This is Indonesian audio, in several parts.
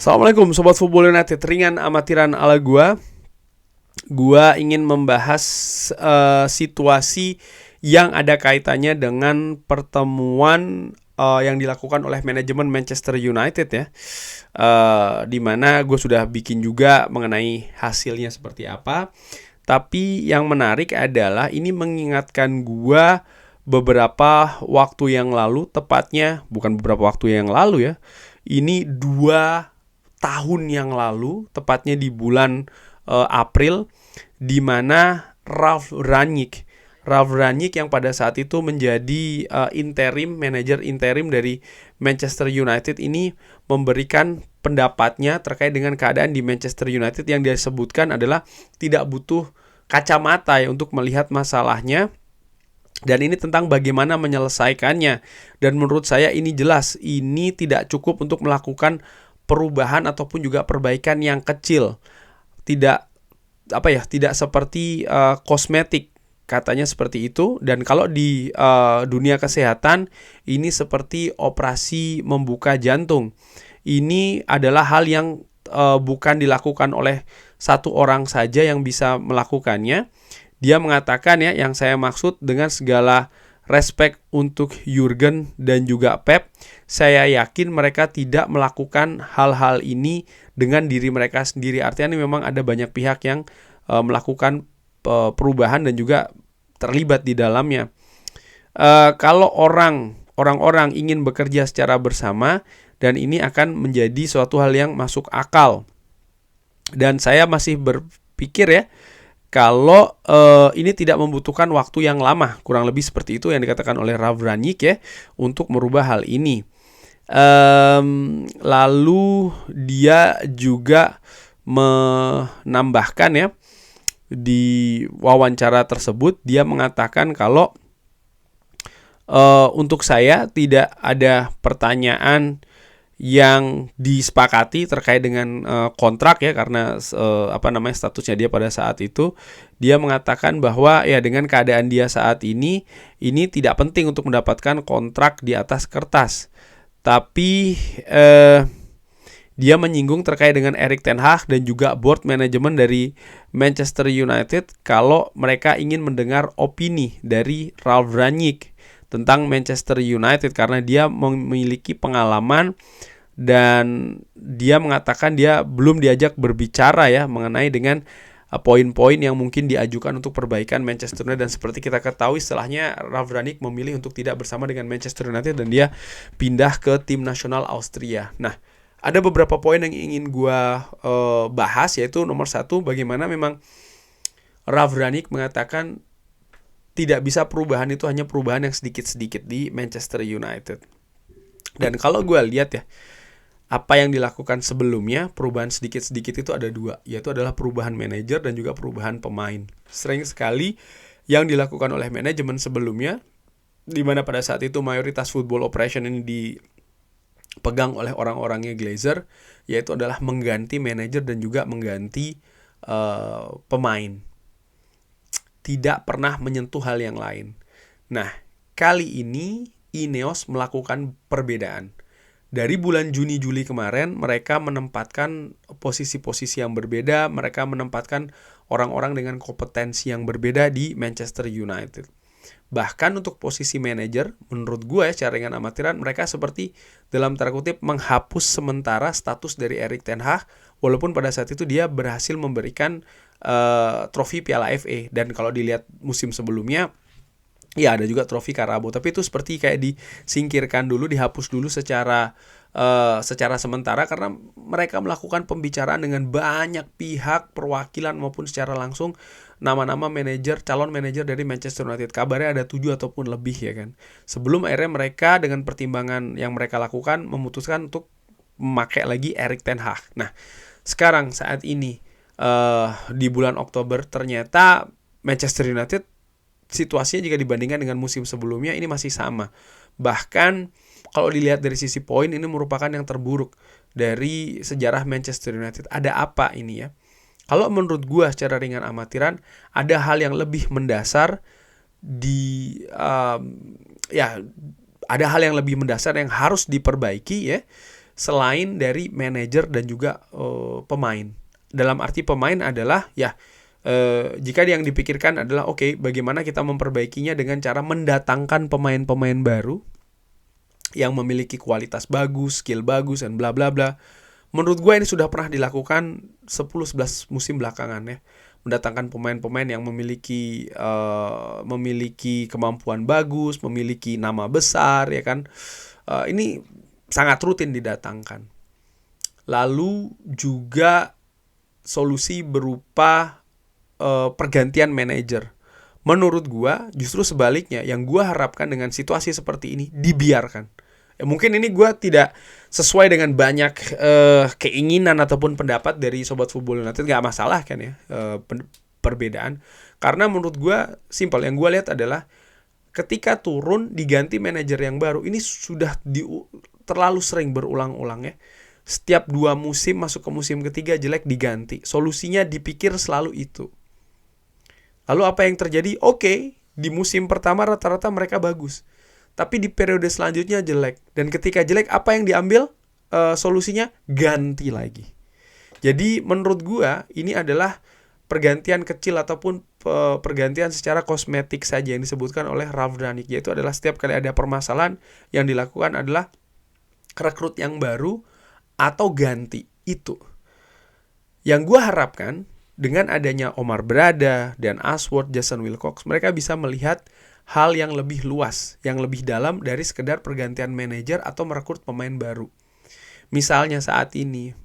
Assalamualaikum Sobat Football United, ringan amatiran ala gua. Gua ingin membahas situasi yang ada kaitannya dengan pertemuan yang dilakukan oleh manajemen Manchester United ya. Di mana gue sudah bikin juga mengenai hasilnya seperti apa. Tapi yang menarik adalah ini mengingatkan gua beberapa waktu yang lalu, tepatnya bukan beberapa waktu yang lalu ya. Ini 2 tahun yang lalu, tepatnya di bulan April, di mana Ralf Rangnick yang pada saat itu menjadi manajer interim dari Manchester United ini memberikan pendapatnya terkait dengan keadaan di Manchester United yang dia sebutkan adalah tidak butuh kacamata ya untuk melihat masalahnya. Dan ini tentang bagaimana menyelesaikannya. Dan menurut saya ini jelas, ini tidak cukup untuk melakukan perubahan ataupun juga perbaikan yang kecil. Tidak seperti kosmetik, katanya seperti itu. Dan kalau di dunia kesehatan, ini seperti operasi membuka jantung. Ini adalah hal yang bukan dilakukan oleh satu orang saja yang bisa melakukannya. Dia mengatakan ya, yang saya maksud dengan segala respect untuk Jurgen dan juga Pep, saya yakin mereka tidak melakukan hal-hal ini dengan diri mereka sendiri. Artinya ini memang ada banyak pihak yang melakukan perubahan dan juga terlibat di dalamnya. Kalau orang-orang ingin bekerja secara bersama, dan ini akan menjadi suatu hal yang masuk akal. Dan saya masih berpikir ya, kalau ini tidak membutuhkan waktu yang lama, kurang lebih seperti itu yang dikatakan oleh Ralf Rangnick ya, untuk merubah hal ini. Lalu dia juga menambahkan ya, di wawancara tersebut dia mengatakan kalau untuk saya tidak ada pertanyaan yang disepakati terkait dengan kontrak ya, karena statusnya dia pada saat itu. Dia mengatakan bahwa ya dengan keadaan dia saat ini tidak penting untuk mendapatkan kontrak di atas kertas. Tapi dia menyinggung terkait dengan Erik ten Hag dan juga board manajemen dari Manchester United kalau mereka ingin mendengar opini dari Ralf Rangnick tentang Manchester United, karena dia memiliki pengalaman dan dia mengatakan dia belum diajak berbicara ya mengenai dengan poin-poin yang mungkin diajukan untuk perbaikan Manchester United. Dan seperti kita ketahui, setelahnya Ralf Rangnick memilih untuk tidak bersama dengan Manchester United dan dia pindah ke tim nasional Austria. Nah, ada beberapa poin yang ingin gue bahas, yaitu nomor 1, bagaimana memang Ralf Rangnick mengatakan tidak bisa perubahan itu hanya perubahan yang sedikit-sedikit di Manchester United. Dan kalau gue lihat ya, apa yang dilakukan sebelumnya, perubahan sedikit-sedikit itu ada 2, yaitu adalah perubahan manajer dan juga perubahan pemain. Sering sekali yang dilakukan oleh manajemen sebelumnya, di mana pada saat itu mayoritas football operation ini dipegang oleh orang-orangnya Glazer, yaitu adalah mengganti manajer dan juga mengganti pemain. Tidak pernah menyentuh hal yang lain. Nah, kali ini Ineos melakukan perbedaan. Dari bulan Juni-Juli kemarin, mereka menempatkan posisi-posisi yang berbeda, mereka menempatkan orang-orang dengan kompetensi yang berbeda di Manchester United. Bahkan untuk posisi manajer, menurut gue ya, secara ringan amatiran, mereka seperti dalam tanda kutip menghapus sementara status dari Erik ten Hag, walaupun pada saat itu dia berhasil memberikan trofi Piala FA. Dan kalau dilihat musim sebelumnya, ya ada juga trofi Carabao, tapi itu seperti kayak disingkirkan dulu, dihapus dulu secara sementara, karena mereka melakukan pembicaraan dengan banyak pihak, perwakilan maupun secara langsung nama-nama calon manajer dari Manchester United. Kabarnya ada 7 ataupun lebih ya kan. Sebelum akhirnya mereka dengan pertimbangan yang mereka lakukan memutuskan untuk memakai lagi Erik ten Hag. Nah, sekarang saat ini di bulan Oktober ternyata Manchester United situasinya jika dibandingkan dengan musim sebelumnya ini masih sama. Bahkan kalau dilihat dari sisi poin, ini merupakan yang terburuk dari sejarah Manchester United. Ada apa ini ya? Kalau menurut gue secara ringan amatiran, ada hal yang lebih mendasar ada hal yang lebih mendasar yang harus diperbaiki ya. selain dari manajer dan juga pemain. Dalam arti pemain adalah ya jika yang dipikirkan adalah oke, bagaimana kita memperbaikinya dengan cara mendatangkan pemain-pemain baru yang memiliki kualitas bagus, skill bagus, dan bla bla bla. Menurut gue ini sudah pernah dilakukan 10-11 musim belakangan ya. Mendatangkan pemain-pemain yang memiliki kemampuan bagus, memiliki nama besar ya kan. Ini sangat rutin didatangkan. Lalu juga solusi berupa pergantian manajer. Menurut gua justru sebaliknya, yang gua harapkan dengan situasi seperti ini dibiarkan. Mungkin ini gua tidak sesuai dengan banyak keinginan ataupun pendapat dari Sobat Football United, gak masalah kan ya perbedaan. Karena menurut gua simpel, yang gua lihat adalah ketika turun diganti manajer yang baru, ini sudah terlalu sering berulang-ulang ya. Setiap 2 musim masuk ke musim ketiga jelek diganti. Solusinya dipikir selalu itu. Lalu apa yang terjadi? Oke, di musim pertama rata-rata mereka bagus. Tapi di periode selanjutnya jelek. Dan ketika jelek, apa yang diambil? Solusinya ganti lagi. Jadi menurut gua ini adalah pergantian kecil ataupun pergantian secara kosmetik saja yang disebutkan oleh Ralf Rangnick. Yaitu adalah setiap kali ada permasalahan yang dilakukan adalah rekrut yang baru atau ganti. Itu. Yang gua harapkan dengan adanya Omar Berada dan Ashworth, Jason Wilcox, mereka bisa melihat hal yang lebih luas, yang lebih dalam dari sekedar pergantian manajer atau merekrut pemain baru. Misalnya saat ini,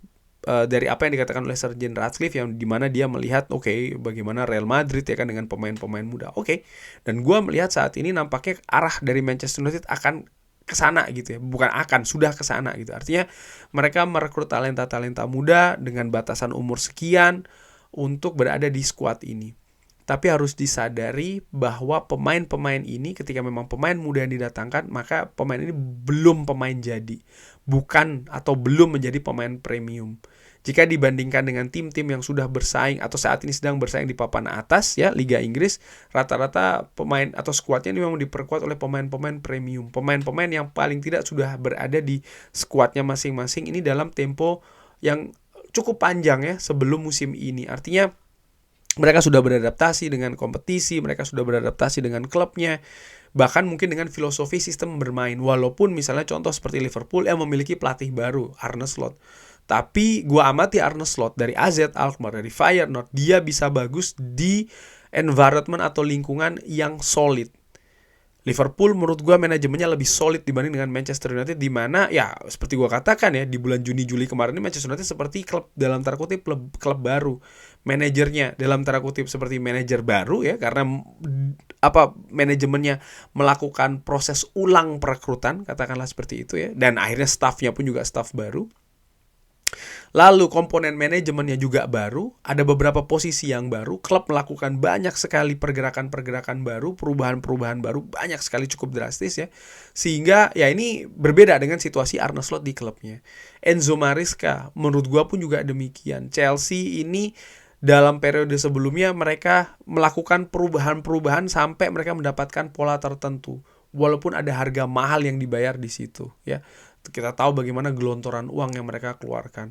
dari apa yang dikatakan oleh Sir Jim Ratcliffe, yang dimana dia melihat, oke, bagaimana Real Madrid ya kan dengan pemain-pemain muda. Oke. Dan gue melihat saat ini nampaknya arah dari Manchester United akan kesana gitu ya, bukan akan, sudah kesana gitu. Artinya mereka merekrut talenta-talenta muda dengan batasan umur sekian, untuk berada di skuad ini. Tapi harus disadari bahwa pemain-pemain ini ketika memang pemain muda yang didatangkan, maka pemain ini belum pemain jadi. Bukan atau belum menjadi pemain premium. Jika dibandingkan dengan tim-tim yang sudah bersaing atau saat ini sedang bersaing di papan atas ya, Liga Inggris, rata-rata pemain atau skuadnya ini memang diperkuat oleh pemain-pemain premium. Pemain-pemain yang paling tidak sudah berada di skuadnya masing-masing ini dalam tempo yang cukup panjang ya sebelum musim ini. Artinya mereka sudah beradaptasi dengan kompetisi, mereka sudah beradaptasi dengan klubnya, bahkan mungkin dengan filosofi sistem bermain. Walaupun misalnya contoh seperti Liverpool yang memiliki pelatih baru, Arne Slot. Tapi gua amati Arne Slot dari AZ Alkmaar, dari Feyenoord, dia bisa bagus di environment atau lingkungan yang solid. Liverpool menurut gue manajemennya lebih solid dibanding dengan Manchester United, di mana ya seperti gue katakan ya di bulan Juni-Juli kemarin ini Manchester United seperti klub dalam tanda kutip klub baru. Manajernya dalam tanda kutip seperti manajer baru ya, karena manajemennya melakukan proses ulang perekrutan, katakanlah seperti itu ya, dan akhirnya staffnya pun juga staff baru. Lalu komponen manajemennya juga baru, ada beberapa posisi yang baru, klub melakukan banyak sekali pergerakan-pergerakan baru, perubahan-perubahan baru, banyak sekali, cukup drastis ya. Sehingga ya ini berbeda dengan situasi Arne Slot di klubnya. Enzo Maresca menurut gua pun juga demikian. Chelsea ini dalam periode sebelumnya mereka melakukan perubahan-perubahan sampai mereka mendapatkan pola tertentu. Walaupun ada harga mahal yang dibayar di situ ya. Kita tahu bagaimana gelontoran uang yang mereka keluarkan.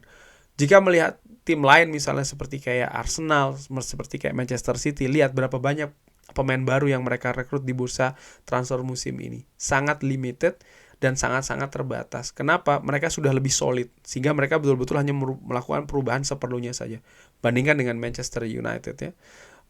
Jika melihat tim lain misalnya seperti kayak Arsenal, seperti kayak Manchester City, lihat berapa banyak pemain baru yang mereka rekrut di bursa transfer musim ini. Sangat limited dan sangat-sangat terbatas. Kenapa? Mereka sudah lebih solid, sehingga mereka betul-betul hanya melakukan perubahan seperlunya saja. Bandingkan dengan Manchester United ya.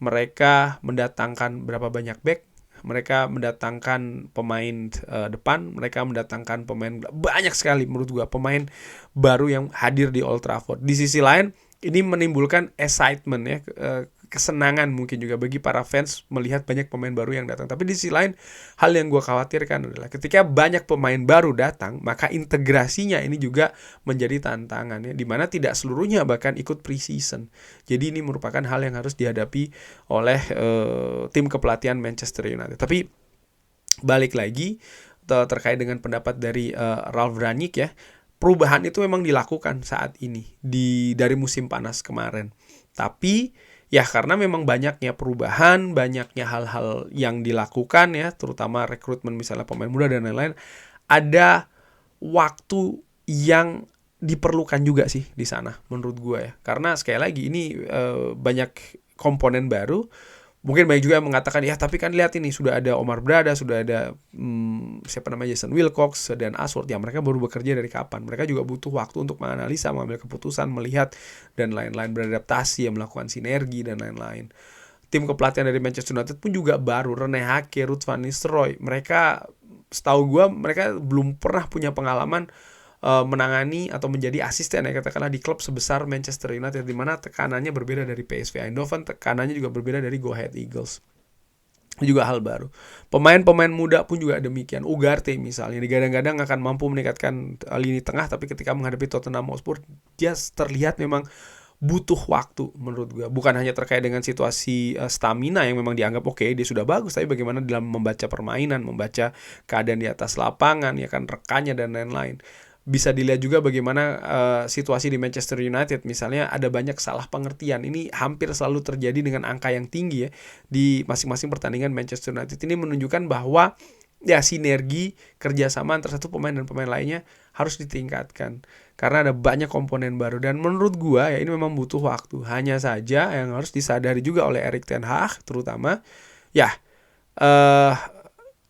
Mereka mendatangkan berapa banyak back, mereka mendatangkan pemain depan, mereka mendatangkan pemain banyak sekali menurut gua pemain baru yang hadir di Old Trafford. Di sisi lain ini menimbulkan excitement ya, kesenangan mungkin juga bagi para fans melihat banyak pemain baru yang datang. Tapi di sisi lain hal yang gua khawatirkan adalah ketika banyak pemain baru datang, maka integrasinya ini juga menjadi tantangan ya, dimana tidak seluruhnya bahkan ikut pre-season. Jadi ini merupakan hal yang harus dihadapi oleh tim kepelatihan Manchester United. Tapi balik lagi terkait dengan pendapat dari Ralf Rangnick ya, perubahan itu memang dilakukan saat ini dari musim panas kemarin. Tapi ya karena memang banyaknya perubahan, banyaknya hal-hal yang dilakukan ya, terutama rekrutmen misalnya pemain muda dan lain-lain, ada waktu yang diperlukan juga sih di sana menurut gue ya. Karena sekali lagi ini banyak komponen baru. Mungkin banyak juga yang mengatakan ya tapi kan lihat ini sudah ada Omar Berada, sudah ada siapa namanya Jason Wilcox dan Ashworth ya, mereka baru bekerja dari kapan. Mereka juga butuh waktu untuk menganalisa, mengambil keputusan, melihat dan lain-lain, beradaptasi, melakukan sinergi dan lain-lain. Tim kepelatihan dari Manchester United pun juga baru, Rene Hake, Ruud van Nistelrooy. Mereka setahu gue mereka belum pernah punya pengalaman menangani atau menjadi asisten ya katakanlah di klub sebesar Manchester United, di mana tekanannya berbeda dari PSV Eindhoven, tekanannya juga berbeda dari Go Ahead Eagles. Juga hal baru. Pemain-pemain muda pun juga demikian. Ugarte misalnya digadang-gadang akan mampu meningkatkan lini tengah, tapi ketika menghadapi Tottenham Hotspur dia terlihat memang butuh waktu menurut gue. Bukan hanya terkait dengan situasi stamina yang memang dianggap oke, dia sudah bagus, tapi bagaimana dalam membaca permainan, membaca keadaan di atas lapangan, ya kan, rekannya dan lain-lain. Bisa dilihat juga bagaimana situasi di Manchester United misalnya ada banyak salah pengertian. Ini hampir selalu terjadi dengan angka yang tinggi ya di masing-masing pertandingan Manchester United. Ini menunjukkan bahwa ya sinergi kerjasama antara satu pemain dan pemain lainnya harus ditingkatkan karena ada banyak komponen baru, dan menurut gua ya ini memang butuh waktu. Hanya saja yang harus disadari juga oleh Erik ten Hag terutama ya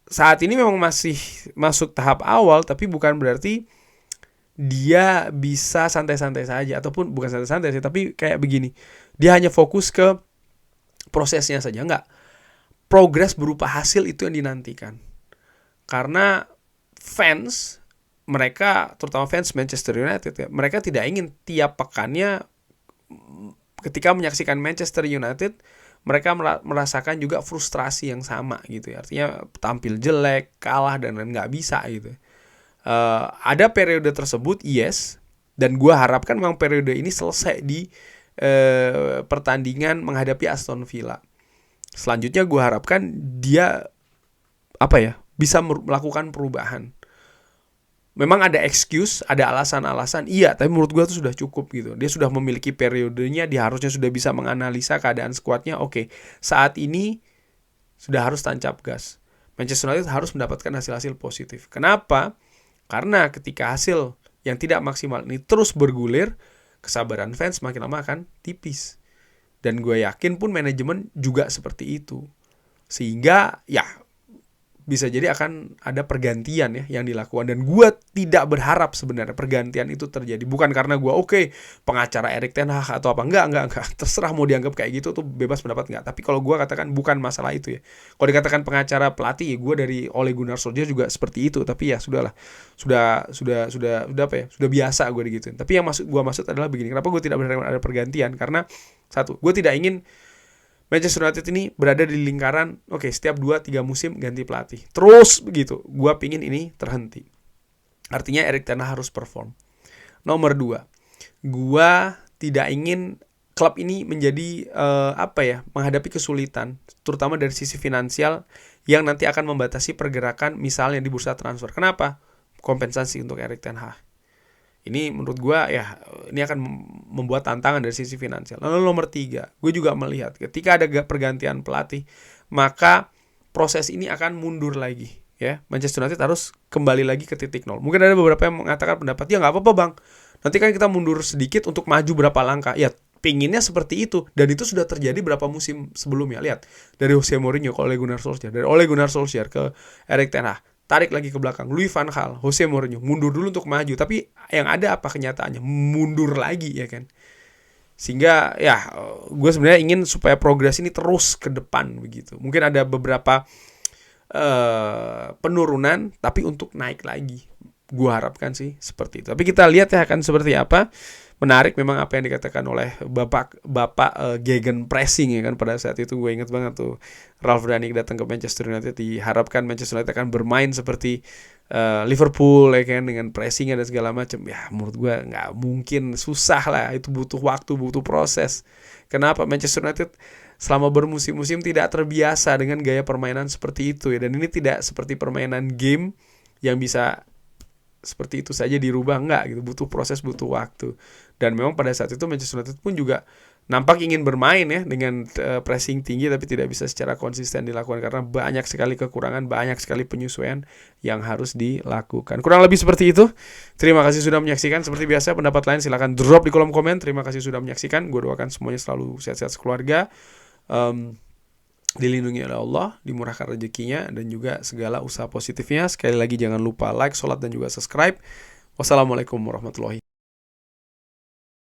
saat ini memang masih masuk tahap awal, tapi bukan berarti dia bisa santai-santai saja, ataupun bukan santai-santai sih, tapi kayak begini, dia hanya fokus ke prosesnya saja, enggak. Progres berupa hasil itu yang dinantikan. Karena fans mereka, terutama fans Manchester United ya, mereka tidak ingin tiap pekannya ketika menyaksikan Manchester United mereka merasakan juga frustrasi yang sama gitu ya. Artinya tampil jelek, kalah dan nggak bisa gitu. Ada periode tersebut, yes, dan gue harapkan memang periode ini selesai di pertandingan menghadapi Aston Villa. Selanjutnya gue harapkan dia bisa melakukan perubahan. Memang ada excuse, ada alasan-alasan, iya, tapi menurut gue itu sudah cukup gitu. Dia sudah memiliki periodenya, dia harusnya sudah bisa menganalisa keadaan skuadnya. Oke, saat ini sudah harus tancap gas. Manchester United harus mendapatkan hasil-hasil positif. Kenapa? Karena ketika hasil yang tidak maksimal ini terus bergulir, kesabaran fans makin lama akan tipis. Dan gue yakin pun manajemen juga seperti itu. Sehingga ya bisa jadi akan ada pergantian ya yang dilakukan. Dan gue tidak berharap sebenarnya pergantian itu terjadi. Bukan karena gue pengacara Erik ten Hag atau apa. Enggak. Terserah mau dianggap kayak gitu tuh bebas pendapat enggak. Tapi kalau gue katakan bukan masalah itu ya. Kalau dikatakan pengacara pelatih ya gue dari Ole Gunnar Solskjaer juga seperti itu. Tapi ya sudahlah. Sudah biasa gue digituin. Tapi yang gue maksud adalah begini. Kenapa gue tidak berharap ada pergantian? Karena satu, gue tidak ingin Manchester United ini berada di lingkaran setiap 2-3 musim ganti pelatih terus begitu. Gue pingin ini terhenti. Artinya Erik ten Hag harus perform. Nomor 2, gue tidak ingin klub ini menjadi menghadapi kesulitan, terutama dari sisi finansial yang nanti akan membatasi pergerakan misalnya di bursa transfer. Kenapa? Kompensasi untuk Erik ten Hag. Ini menurut gue ya ini akan membuat tantangan dari sisi finansial. Lalu nomor 3, gue juga melihat ketika ada pergantian pelatih, maka proses ini akan mundur lagi. Ya, Manchester United harus kembali lagi ke titik nol. Mungkin ada beberapa yang mengatakan pendapat, ya nggak apa-apa bang, nanti kan kita mundur sedikit untuk maju berapa langkah. Ya pinginnya seperti itu, dan itu sudah terjadi berapa musim sebelumnya. Lihat, dari Jose Mourinho ke Ole Gunnar Solskjaer, dari Ole Gunnar Solskjaer ke Erik ten Hag. Tarik lagi ke belakang, Louis van Gaal, Jose Mourinho, mundur dulu untuk maju. Tapi yang ada apa kenyataannya? Mundur lagi ya kan. Sehingga ya gue sebenarnya ingin supaya progres ini terus ke depan begitu. Mungkin ada beberapa penurunan, tapi untuk naik lagi. Gue harapkan sih seperti itu. Tapi kita lihat ya akan seperti apa. Menarik memang apa yang dikatakan oleh Bapak Gegen Pressing ya kan, pada saat itu gue ingat banget tuh Ralf Rangnick datang ke Manchester United, diharapkan Manchester United akan bermain seperti Liverpool ya kan, dengan pressingnya dan segala macam. Ya menurut gue nggak mungkin, susah lah, itu butuh waktu, butuh proses. Kenapa? Manchester United selama bermusim-musim tidak terbiasa dengan gaya permainan seperti itu ya, dan ini tidak seperti permainan game yang bisa seperti itu saja dirubah, enggak gitu, butuh proses, butuh waktu. Dan memang pada saat itu Manchester United pun juga nampak ingin bermain ya dengan pressing tinggi, tapi tidak bisa secara konsisten dilakukan karena banyak sekali kekurangan, banyak sekali penyesuaian yang harus dilakukan. Kurang lebih seperti itu. Terima kasih sudah menyaksikan. Seperti biasa, pendapat lain silahkan drop di kolom komen. Terima kasih sudah menyaksikan. Gue doakan semuanya selalu sehat-sehat sekeluarga, dilindungi oleh Allah, dimurahkan rezekinya, dan juga segala usaha positifnya. Sekali lagi jangan lupa like, sholat, dan juga subscribe. Wassalamualaikum warahmatullahi wabarakatuh.